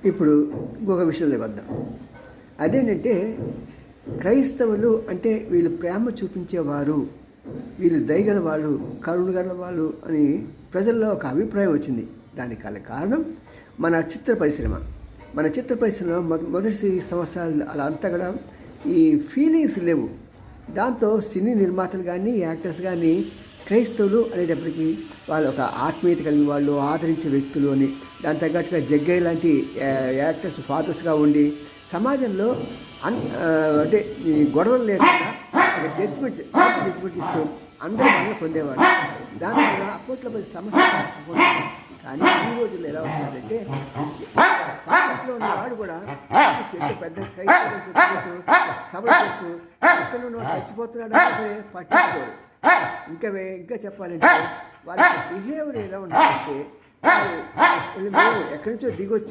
ఇప్పుడు ఇంకొక విషయంలోకి వద్దాం. అదేంటంటే క్రైస్తవులు అంటే వీళ్ళు ప్రేమ చూపించేవారు, వీళ్ళు దయగల వాళ్ళు, కరుణగల వాళ్ళు అని ప్రజల్లో ఒక అభిప్రాయం వచ్చింది. దానికి కారణం మన చిత్ర పరిశ్రమ. మొదటి సంవత్సరాలు అలా అంతా కూడా ఈ ఫీలింగ్స్ లేవు. దాంతో సినీ నిర్మాతలు కానీ యాక్టర్స్ కానీ క్రైస్తవులు అనేటప్పటికీ వాళ్ళు ఒక ఆత్మీయత కలిగిన వాళ్ళు, ఆదరించే వ్యక్తులు అని దాని తగ్గట్టుగా జగ్గయ్య లాంటి యాక్టర్స్ ఫాదర్స్గా ఉండి సమాజంలో అంటే ఈ గొడవలు లేకుండా ఒక జడ్జిమెంట్ ఇస్తూ అందరూ వల్ల పొందేవాళ్ళు. దానివల్ల అప్పట్లో పది సమస్య. కానీ ఈ రోజుల్లో ఎలా వస్తున్నారంటే పార్టీలో ఉన్నవాడు కూడా పెద్ద క్రైస్తవులు చెప్పుకుంటూ సభలు చెప్తూ ఎక్కడ ఉన్నవాడు చచ్చిపోతున్నాడు అంటే పట్టించుకోరు. ఇంకా చెప్పాలంటే వాళ్ళ బిహేవియర్ ఎలా ఉంటుందంటే ఎక్కడి నుంచో దిగొచ్చి